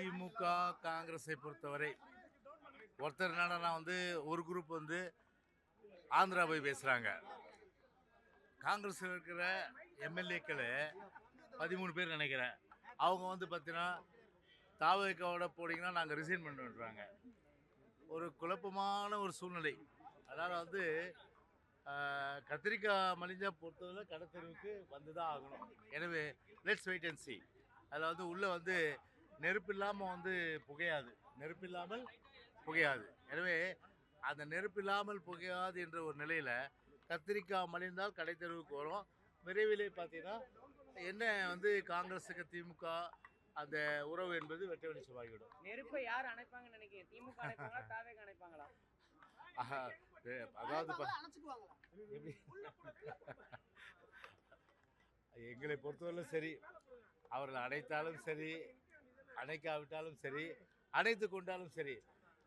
அதிமுக காங்கிரஸை பொறுத்தவரை ஒருத்தர் என்னன்னா ஒரு குரூப் ஆந்திரா போய் பேசுகிறாங்க. காங்கிரஸில் இருக்கிற எம்எல்ஏக்கள் 13 பேர் நினைக்கிறேன். அவங்க பார்த்தீங்கன்னா தாவகாவோட போனீங்கன்னா நாங்கள் ரிசைன் பண்ணுறாங்க. ஒரு குழப்பமான ஒரு சூழ்நிலை. அதாவது கத்திரிக்காய் மலிஞ்சா பொறுத்தவரை கடத்தெருவுக்கு வந்து தான் ஆகணும். எனவே லெட்ஸ் வெயிட் அண்ட் சி. அதில் உள்ளே நெருப்பு இல்லாமல் புகையாது, நெருப்பு இல்லாமல் புகையாது. எனவே அந்த நெருப்பு இல்லாமல் புகையாது என்ற ஒரு நிலையில் கத்திரிக்காய் மலிந்தால் கடைத்தெருவுக்கு வரும். விரைவிலே பார்த்தீங்கன்னா என்ன காங்கிரஸுக்கு திமுக அந்த உறவு என்பது வெட்ட வெளிச்சமாகிவிடும். நெருப்பை யார் அணைப்பாங்கன்னு நினைக்கிறீங்க? திமுக அணைப்பாங்களா, தாவேக அணைப்பாங்களா? அதாவது எங்களை பொறுத்தவரை சரி, அவர்கள் அடைத்தாலும் சரி, அணைக்காவிட்டாலும் சரி, அணைத்து கொண்டாலும் சரி,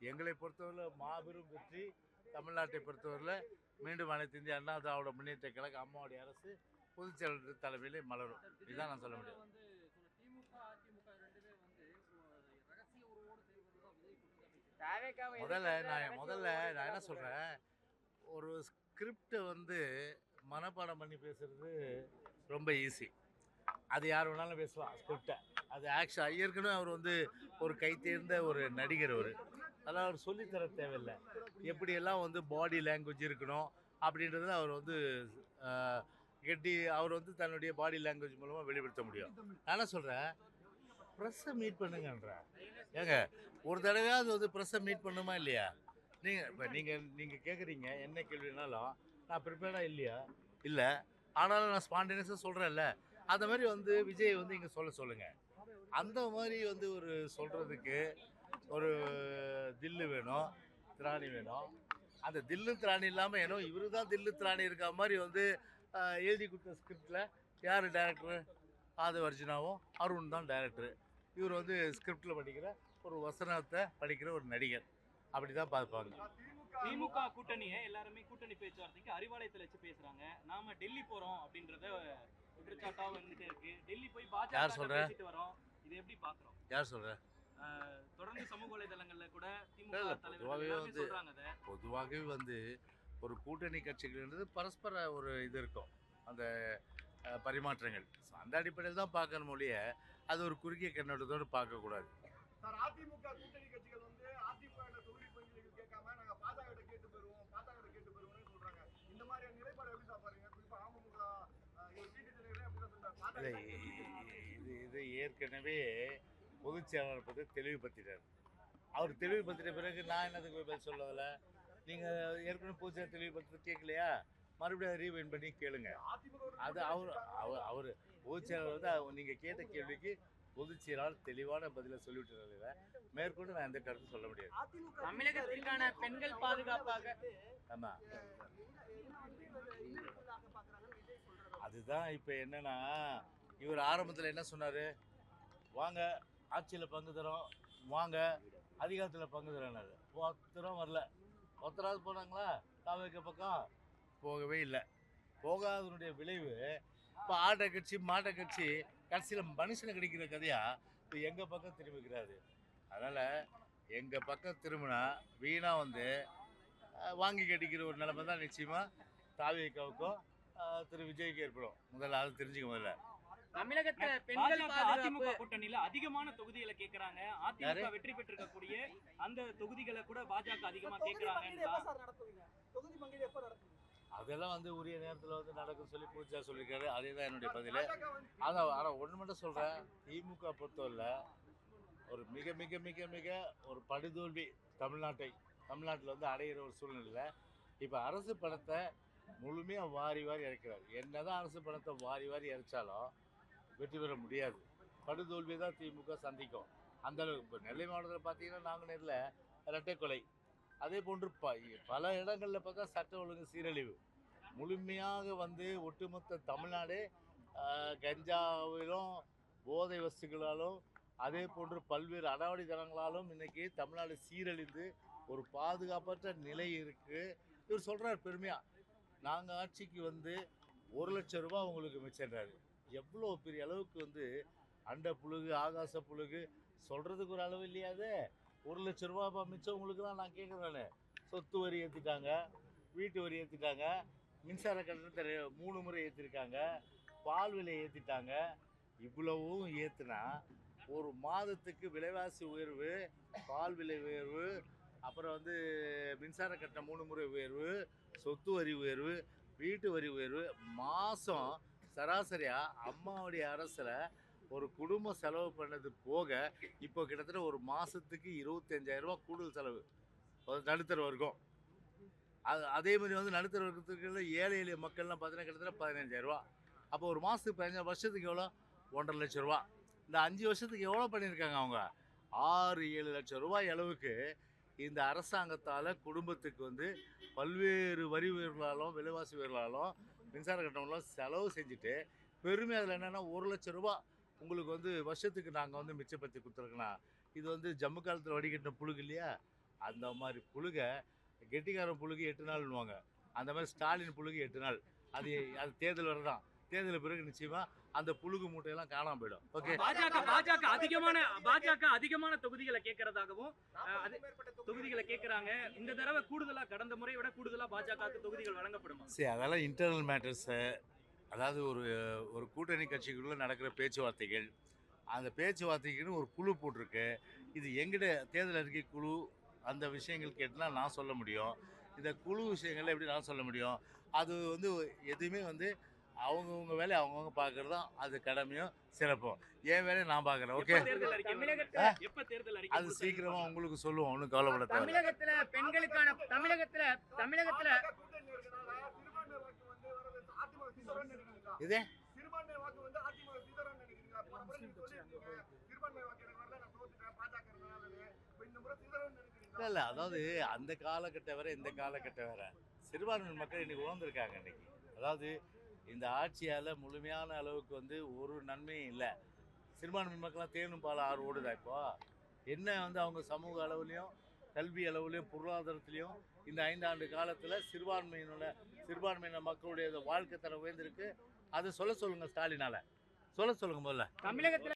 எங்களை பொறுத்தவரை மாபெரும் வெற்றி. தமிழ்நாட்டை பொறுத்தவரையில் மீண்டும் அனைத்து இந்திய அண்ணா திராவிட முன்னேற்ற கழக அம்மாவுடைய அரசு பொதுச் செயலாளர் தலைமையிலே மலரும். இதுதான் நான் சொல்ல முடியும். முதல்ல நான் என்ன சொல்கிறேன், ஒரு ஸ்கிரிப்டை மனப்பாடம் பண்ணி பேசுறது ரொம்ப ஈஸி. அது யார் வேணாலும் பேசலாம் ஸ்கிரிப்டை. அது ஆக்ஷன் ஏற்கனவே அவர் ஒரு கைத்தேர்ந்த ஒரு நடிகர். அதனால் அவர் சொல்லித்தர தேவையில்லை. எப்படியெல்லாம் பாடி லாங்குவேஜ் இருக்கணும் அப்படின்றத அவர் அவர் தன்னுடைய பாடி லாங்குவேஜ் மூலமாக வெளிப்படுத்த முடியும். நான் என்ன சொல்கிறேன், ப்ரெஸ்ஸை மீட் பண்ணுங்கன்றேன். ஏங்க ஒரு தடவையாவது ப்ரெஸ்ஸை மீட் பண்ணுமா இல்லையா? நீங்கள் கேட்குறீங்க என்ன கேள்வினாலும் நான் ப்ரிப்பேர்டாக இல்லையா? இல்லை, ஆனாலும் நான் ஸ்பான்டேனியஸாக சொல்கிறேன்ல. அந்த மாதிரி விஜய் இங்கே சொல்லுங்கள். அந்த மாதிரி ஒரு சொல்கிறதுக்கு ஒரு தில்லு வேணும், திராணி வேணும். அந்த தில்லு திராணி இல்லாமல் ஏன்னோ இவர் தான் தில்லு திராணி இருக்க மாதிரி எழுதி கொடுத்த ஸ்கிரிப்டில் யார் டைரக்டரு? ஆதவ அர்ஜுனாவும் அருண் தான் டைரக்டரு. இவர் ஸ்கிரிப்டில் படிக்கிற ஒரு வசனத்தை படிக்கிற ஒரு நடிகர். அப்படி தான் பார்ப்பாங்க. திமுக கூட்டணியை எல்லாருமே கூட்டணி பேச்சுவார்த்தைக்கு அறிவாலயத்தில் வச்சு பேசுகிறாங்க. நாம டெல்லி போகிறோம் அப்படின்றத குற்றச்சாட்டாக வந்துட்டே இருக்கு. டெல்லி போய் பாஜக பேசிட்டு வரோம். இதை எப்படி பார்க்குறோம்? யார் சொல்ற? தொடர்ந்து சமூக வலைதளங்களில் கூட திமுக தலைவர் சொல்றாங்க. பொதுவாகவே ஒரு கூட்டணி கட்சிகள் பரஸ்பர ஒரு இது இருக்கும், அந்த பரிமாற்றங்கள். அந்த அடிப்படையில் தான் பார்க்கணும் ஒழிய அது ஒரு குறுகிய கண்ணோட்டத்தோடு பார்க்கக்கூடாது. அதிமுக கூட்டணி கட்சிகள் அதிமுக தொகுதி பங்கீடுகள் கேட்காம நாங்க பாஜக கேட்டு பெறுவோம் சொல்றாங்க. இந்த மாதிரி நிலைப்பாடு எப்படி சாப்பாருங்க? குறிப்பா அமமுக இது ஏற்கனவே பொதுச் செயலாளர் பற்றி தெளிவுபடுத்திட்டார். அவர் தெளிவுபடுத்திட்ட பிறகு நான் என்னதுக்கு பதில் சொல்லதில்ல. நீங்கள் ஏற்கனவே பொதுச் செயலாளர் தெளிவுபடுத்த கேட்கலையா? மறுபடியும் ரீவைண்ட் பண்ணி கேளுங்க. அது அவர் பொதுச் செயலாளர் நீங்கள் கேட்ட கேள்விக்கு பொதுச் செயலாளர் தெளிவான பதிலை சொல்லிவிட்டு மேற்கொண்டு நான் எந்த கருத்து சொல்ல முடியாது. தமிழகத்திற்கான பெண்கள் பாதுகாப்பாக ஆமாம், அதுதான் இப்போ என்னன்னா, இவர் ஆரம்பத்தில் என்ன சொன்னார், வாங்க ஆட்சியில் பங்கு தரோம், வாங்க அதிகாரத்தில் பங்கு தரோன்னாரு. ஒருத்தரும் வரல. ஒருத்தராவது போனாங்களா? தாவேக பக்கம் போகவே இல்லை. போகாதனுடைய விளைவு இப்போ ஆட்டை கட்சி மாட்டை கட்சி கடைசியில் மனுஷனை கிடைக்கிற கதையாக இப்போ எங்கள் பக்கம் திரும்பிக்கிறாரு. அதனால் எங்கள் பக்கம் திரும்பினா வீணாக வாங்கி கட்டிக்கிற ஒரு நிலைமை தான் நிச்சயமாக தாவேகாவுக்கும் திரு விஜய்க்கு ஏற்படும். முதல்ல அதை தெரிஞ்சுக்க. முதல்ல தமிழகத்துல பெண்கள் அதிமுக கூட்டணியில அதிகமான தொகுதிகளை கேட்கறாங்க. அதிமுக வெற்றி பெற்றிருக்கக்கூடிய அந்த தொகுதிகளை கூட பாஜக அதிகமா கேட்கறாங்க. அதெல்லாம் உரிய நேரத்தில் நடக்கும் சொல்லி பூஜா சொல்லியிருக்காரு. அதே தான் என்னுடைய பதில். ஆனால் ஒன்று மட்டும் சொல்கிறேன், திமுக பொறுத்தவரை ஒரு மிக மிக மிக மிக ஒரு படுதோல்வி தமிழ்நாட்டில் அடைகிற ஒரு சூழ்நிலையில் இப்போ அரசு பணத்தை முழுமையாக வாரி இறைக்கிறார். என்னதான் அரசு பணத்தை வாரி இறைச்சாலும் வெற்றி பெற முடியாது. படுதோல்வி தான் திமுக சந்திக்கும். அந்தளவுக்கு இப்போ நெல்லை மாவட்டத்தில் பார்த்தீங்கன்னா நாங்குநேரில் இரட்டை கொலை, அதே போன்று பல இடங்களில் பார்த்தா சட்ட ஒழுங்கு சீரழிவு. முழுமையாக ஒட்டுமொத்த தமிழ்நாடே கஞ்சாவிலும் போதை வஸ்துக்களாலும் அதே போன்று பல்வேறு அடாவடித்தனங்களாலும் இன்றைக்கி தமிழ்நாடு சீரழிந்து ஒரு பாதுகாப்பற்ற நிலை இருக்குது. இவர் சொல்கிறார் பெருமையாக, நாங்கள் ஆட்சிக்கு 1 லட்சம் ரூபா உங்களுக்கு மிச்சன்றாரு. எவ்வளோ பெரிய அளவுக்கு அண்ட புழுகு ஆகாச புழுகு சொல்கிறதுக்கு ஒரு அளவு இல்லையா அது? 1,00,000 ரூபா மிச்சம் உங்களுக்கு தான் நான் கேட்குறேன். சொத்து வரி ஏற்றிட்டாங்க, வீட்டு வரி ஏற்றிட்டாங்க, மின்சார கட்டணத்தை 3 முறை ஏற்றிருக்காங்க, பால் விலை ஏற்றிட்டாங்க. இவ்வளவும் ஏற்றுனா ஒரு மாதத்துக்கு விலைவாசி உயர்வு, பால் விலை உயர்வு, அப்புறம் வந்து மின்சார கட்டணம் 3 முறை உயர்வு, சொத்து வரி உயர்வு, வீட்டு வரி உயர்வு, மாதம் சராசரியாக அம்மாவுடைய அரசில் ஒரு குடும்பம் செலவு பண்ணது போக இப்போ கிட்டத்தட்ட ஒரு மாதத்துக்கு 25,000 ரூபா கூடுதல் செலவு நடுத்தர வர்க்கம். அதே மாதிரி வந்து நடுத்தர வர்க்கத்துக்கு ஏழை எளிய மக்கள்லாம் பார்த்தீங்கன்னா கிட்டத்தட்ட 15,000 ரூபா. அப்போ ஒரு மாதத்துக்கு 15 வருஷத்துக்கு எவ்வளோ? 1,50,000 லட்சம் ரூபா. இந்த 5 வருஷத்துக்கு எவ்வளோ பண்ணியிருக்காங்க அவங்க? 6-7 லட்சம் ரூபாய் அளவுக்கு இந்த அரசாங்கத்தால் குடும்பத்துக்கு வந்து பல்வேறு வரி உயர்வுகளாலும் விலைவாசி உயர்வுகளாலும் மின்சார கட்டணங்களும் செலவு செஞ்சுட்டு பெருமை அதில் என்னென்னா 1 லட்சம் ரூபா உங்களுக்கு வந்து வருஷத்துக்கு நாங்கள் வந்து மிச்சப்படுத்தி கொடுத்துருக்கலாம். இது வந்து ஜம்மு காலத்தில் வடிகட்டின புழுகு இல்லையா? அந்த மாதிரி புழுகை கெட்டிக்காரன் புழுகு 8 நாள்னுவாங்க. அந்த மாதிரி ஸ்டாலின் புழுகு 8 நாள். அது தேர்தல் வரதான். தேர்தல் பிறகு நிச்சயமா அந்த புழுகு மூட்டையெல்லாம் காணாம போயிடும். ஓகே. பாஜக அதிகமான தொகுதிகளை கேட்கறதாகவும் தொகுதிகளை கேட்கறாங்க. இந்த தடவை கூடுதலா கடந்த முறையை விட கூடுதலா பாஜகவுக்கு தொகுதிகள் வழங்கப்படுமா? சரி, அதெல்லாம் இன்டர்னல் மேட்டர்ஸு. அதாவது ஒரு கூட்டணி கட்சிக்குள்ளே நடக்கிற பேச்சுவார்த்தைகள். அந்த பேச்சுவார்த்தைக்குன்னு ஒரு குழு போட்டிருக்கு. இது எங்கிட்ட தேர்தல் அறிக்கை குழு அந்த விஷயங்கள் கேட்டுனா நான் சொல்ல முடியும். இந்த குழு விஷயங்கள்ல எப்படி நான் சொல்ல முடியும்? அது வந்து எதுவுமே வந்து அவங்கவுங்க வேலையை அவங்கவுங்க பார்க்கறது தான் அது கடமையும் சிறப்பும். என் வேலையை நான் பார்க்குறேன். ஓகே, அது சீக்கிரமா உங்களுக்கு சொல்லுவோம். ஒன்றும் கவலைப்பட தேவை. தமிழகத்துல பெண்களுக்கான தமிழகத்துல இதே சிறுபான்மை வாக்கு வந்து அதிமுக சீதாராமன் நினைக்கிறீங்களா? போன முறை நீங்க சொல்லியிருக்கீங்க சிறுபான்மை வாக்கு எனக்கு வரல, நான் தோத்துட்டேன் பாஜக இருந்தனாலன்னு. இப்போ இந்த முறை சீதாராமன் நினைக்கிறீங்களா? இல்லை, அதாவது அந்த காலகட்டம் வேற இந்த காலகட்டம் வேற. சிறுபான்மை மக்கள் இன்னைக்கு உணர்ந்திருக்காங்க. இன்னைக்கு அதாவது இந்த ஆட்சியால் முழுமையான அளவுக்கு வந்து ஒரு நன்மையும் இல்லை. சிறுபான்மை மக்கள்லாம் தேனும் பால் ஆறு ஓடுதா? இப்போ என்ன வந்து அவங்க சமூக அளவுலையும் கல்வி அளவுலையும் பொருளாதாரத்துலையும் இந்த 5 ஆண்டு காலத்தில் சிறுபான்மையின மக்களுடைய வாழ்க்கை தரம் உயர்ந்திருக்கு. அதை சொல்ல சொல்லுங்கள் ஸ்டாலினால். சொல்ல சொல்லுங்கள் முதல்ல. தமிழகத்துல